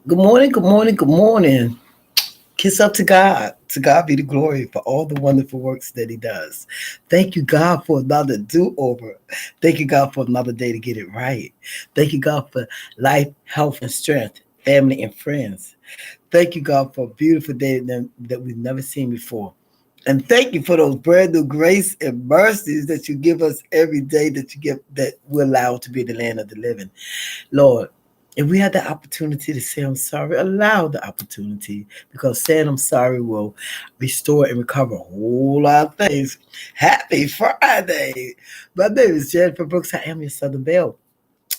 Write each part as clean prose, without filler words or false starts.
Good morning, good morning, good morning. Kiss up to God. To God be the glory for all the wonderful works that He does. Thank you, God, for another do over. Thank you, God, for another day to get it right. Thank you, God, for life, health, and strength, family, and friends. Thank you, God, for a beautiful day that we've never seen before. And thank you for those brand new grace and mercies that you give us every day that you give that we're allowed to be the land of the living. Lord, if we had the opportunity to say I'm sorry, allow the opportunity because saying I'm sorry will restore and recover a whole lot of things. Happy Friday. My name is Jennifer Brooks. I am your Southern Belle.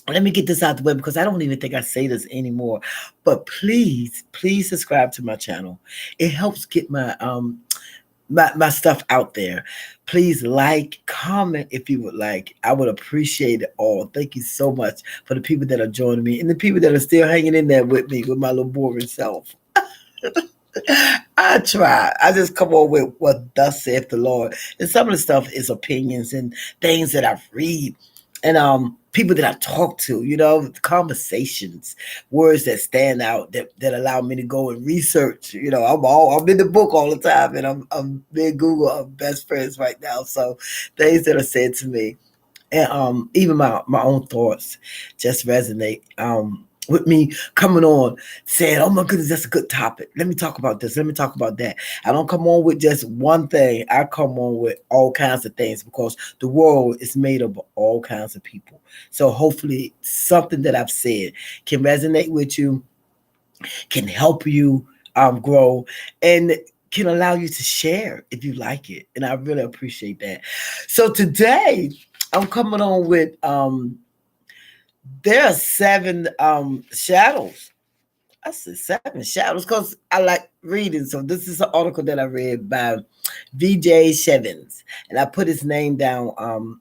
Let me get this out the way because I don't even think I say this anymore. But please subscribe to my channel. It helps get my stuff out there. Please like, comment if you would like. I would appreciate it all. Thank you so much for the people that are joining me and the people that are still hanging in there with me with my little boring self. I try. I just come on with what thus saith the Lord. And some of the stuff is opinions and things that I've read and people that I talk to, conversations, words that stand out that allow me to go and research. I'm in the book all the time and I'm in Google, I'm best friends right now. So things that are said to me and even my own thoughts just resonate with me coming on saying, oh my goodness, that's a good topic, let me talk about this, let me talk about that. I don't come on with just one thing, I come on with all kinds of things because the world is made up of all kinds of people. So hopefully something that I've said can resonate with you, can help you grow, and can allow you to share if you like it. And I really appreciate that. So today I'm coming on with there are seven shadows. I said seven shadows because I like reading. So this is an article that I read by Vijay Chavan, and I put his name down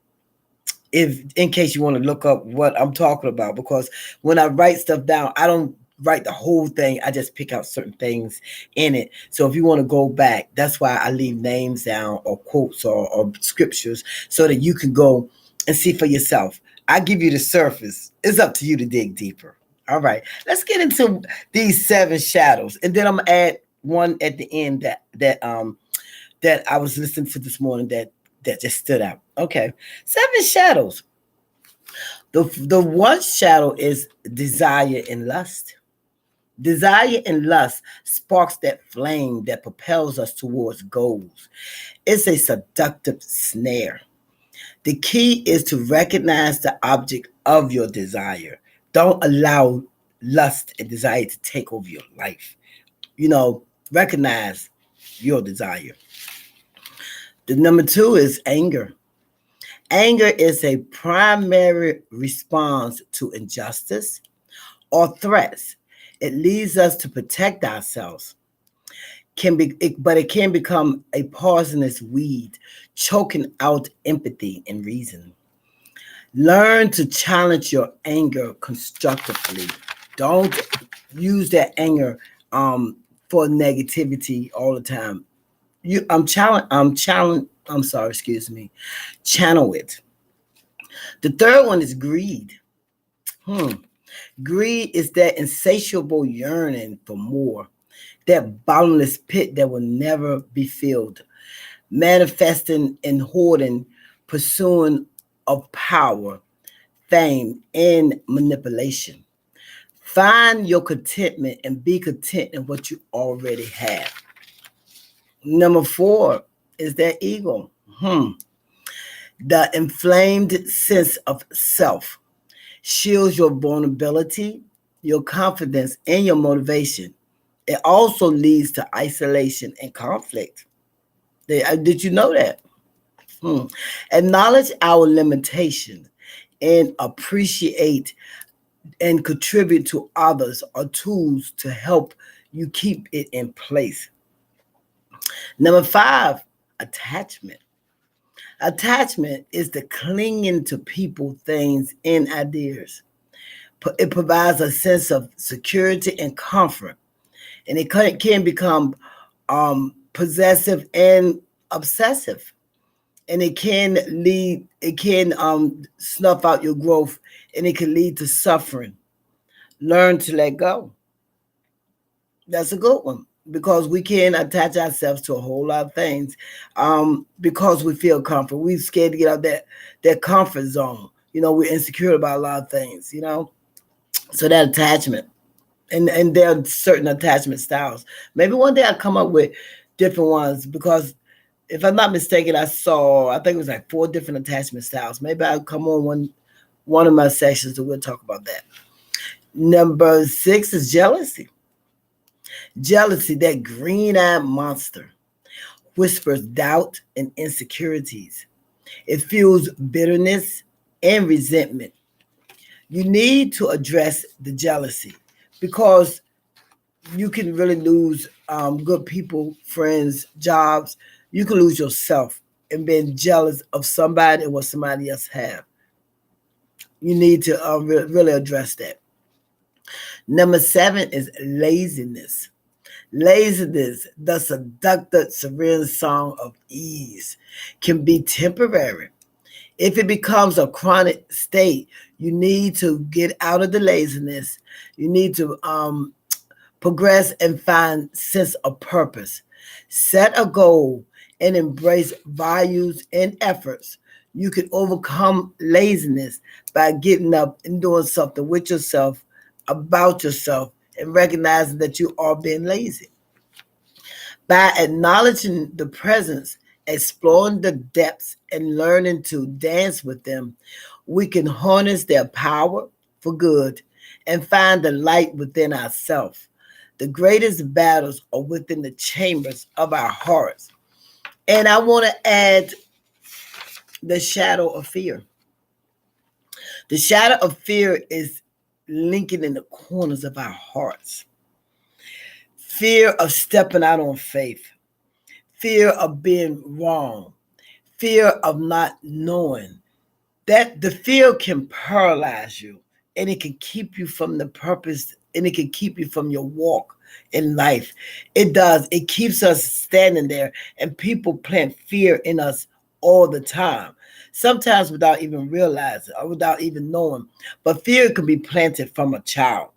if in case you want to look up what I'm talking about, because when I write stuff down, I don't write the whole thing. I just pick out certain things in it. So if you want to go back, that's why I leave names down or quotes or scriptures so that you can go and see for yourself. I give you the surface. It's up to you to dig deeper. All right, let's get into these seven shadows, and then I'm gonna add one at the end that I was listening to this morning that just stood out. Okay, seven shadows. The one shadow is desire and lust. Desire and lust sparks that flame that propels us towards goals. It's a seductive snare. The key is to recognize the object of your desire. Don't allow lust and desire to take over your life. Recognize your desire. The number two is anger. Anger is a primary response to injustice or threats. It leads us to protect ourselves. But it can become a poisonous weed, choking out empathy and reason. Learn to challenge your anger constructively. Don't use that anger for negativity all the time. I'm sorry, excuse me. Channel it. The third one is greed. Hmm. Greed is that insatiable yearning for more, that bottomless pit that will never be filled, manifesting in hoarding, pursuing of power, fame, and manipulation. Find your contentment and be content in what you already have. Number four is that ego. The inflamed sense of self shields your vulnerability, your confidence, and your motivation. It also leads to isolation and conflict. Did you know that? Hmm. Acknowledge our limitations and appreciate and contribute to others are tools to help you keep it in place. Number five, attachment. Attachment is the clinging to people, things, and ideas. It provides a sense of security and comfort, and it can become possessive and obsessive, and it can snuff out your growth, and it can lead to suffering. Learn to let go. That's a good one because we can attach ourselves to a whole lot of things because we feel comfort. We're scared to get out that comfort zone. We're insecure about a lot of things. So that attachment. And there are certain attachment styles. Maybe one day I'll come up with different ones because if I'm not mistaken, I think it was like 4 different attachment styles. Maybe I'll come on one of my sessions and we'll talk about that. Number 6 is jealousy. Jealousy, that green-eyed monster, whispers doubt and insecurities. It fuels bitterness and resentment. You need to address the jealousy because you can really lose good people, friends, jobs. You can lose yourself and being jealous of somebody and what somebody else have. You need to really address that. Number 7 is laziness. Laziness, the seductive, serene song of ease, can be temporary. If it becomes a chronic state, you need to get out of the laziness. You need to progress and find sense of purpose. Set a goal and embrace values and efforts. You can overcome laziness by getting up and doing something with yourself, about yourself, and recognizing that you are being lazy. By acknowledging the presence, exploring the depths, and learning to dance with them, we can harness their power for good and find the light within ourselves. The greatest battles are within the chambers of our hearts. And I want to add the shadow of fear. The shadow of fear is linking in the corners of our hearts. Fear of stepping out on faith, fear of being wrong, fear of not knowing. That the fear can paralyze you and it can keep you from the purpose and it can keep you from your walk in life. It does. It keeps us standing there and people plant fear in us all the time. Sometimes without even realizing or without even knowing. But fear can be planted from a child.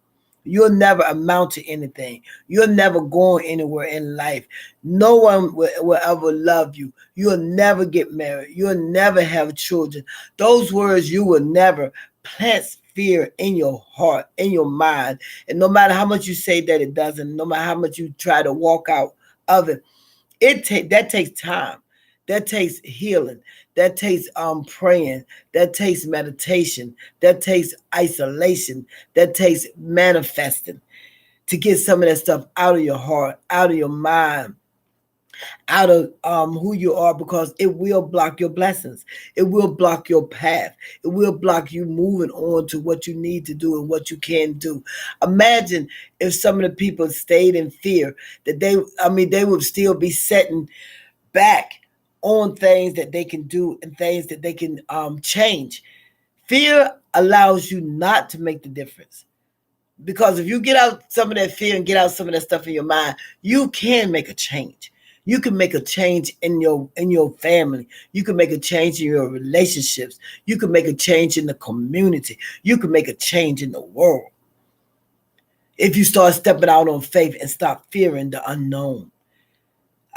You'll never amount to anything. You're never going anywhere in life. No one will ever love you. You'll never get married. You'll never have children. Those words, you will never plant fear in your heart, in your mind. And no matter how much you say that it doesn't, no matter how much you try to walk out of it, that takes time. That takes healing. That takes praying. That takes meditation. That takes isolation. That takes manifesting to get some of that stuff out of your heart, out of your mind, out of who you are, because it will block your blessings. It will block your path. It will block you moving on to what you need to do and what you can do. Imagine if some of the people stayed in fear that they would still be setting back on things that they can do and things that they can change. Fear allows you not to make the difference. Because if you get out some of that fear and get out some of that stuff in your mind, you can make a change. You can make a change in your family. You can make a change in your relationships. You can make a change in the community. You can make a change in the world. If you start stepping out on faith and stop fearing the unknown.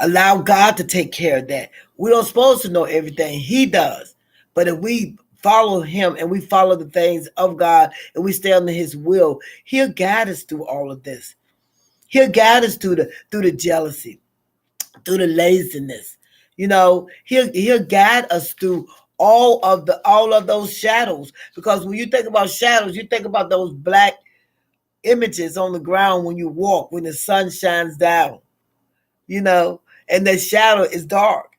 Allow God to take care of that. We don't supposed to know everything. He does. But if we follow him and we follow the things of God and we stay under his will, he'll guide us through all of this. He'll guide us through the jealousy, through the laziness. He'll guide us through all of those shadows. Because when you think about shadows, you think about those black images on the ground when you walk, when the sun shines down, and the shadow is dark.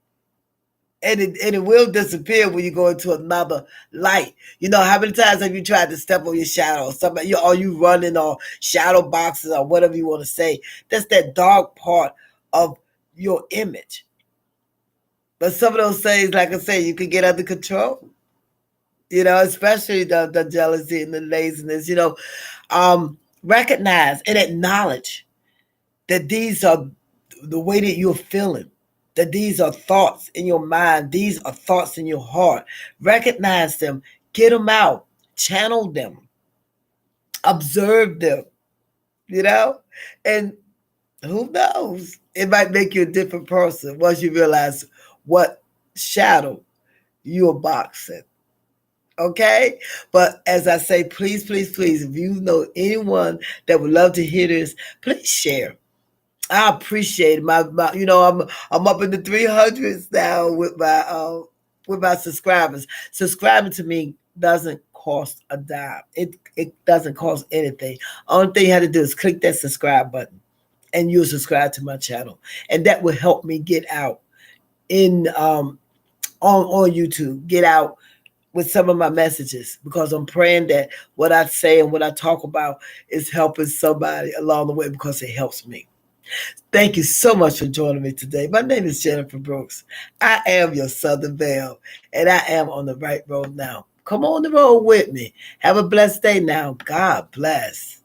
And it will disappear when you go into another light. How many times have you tried to step on your shadow? Somebody, or you running or shadow boxes or whatever you want to say. That's that dark part of your image. But some of those things, like I say, you can get under control. Especially the jealousy and the laziness. Recognize and acknowledge that these are the way that you're feeling, that these are thoughts in your mind, these are thoughts in your heart. Recognize them, get them out, channel them, observe them, and Who knows? It might make you a different person once you realize what shadow you're boxing. Okay? But as I say, please, please, please, if you know anyone that would love to hear this, please share. I appreciate it. I'm up in the 300s now with my subscribers. Subscribing to me doesn't cost a dime. It doesn't cost anything. Only thing you have to do is click that subscribe button and you'll subscribe to my channel. And that will help me get out in on YouTube, get out with some of my messages, because I'm praying that what I say and what I talk about is helping somebody along the way, because it helps me. Thank you so much for joining me today. My name is Jennifer Brooks. I am your Southern Belle, and I am on the right road now. Come on the road with me. Have a blessed day now. God bless.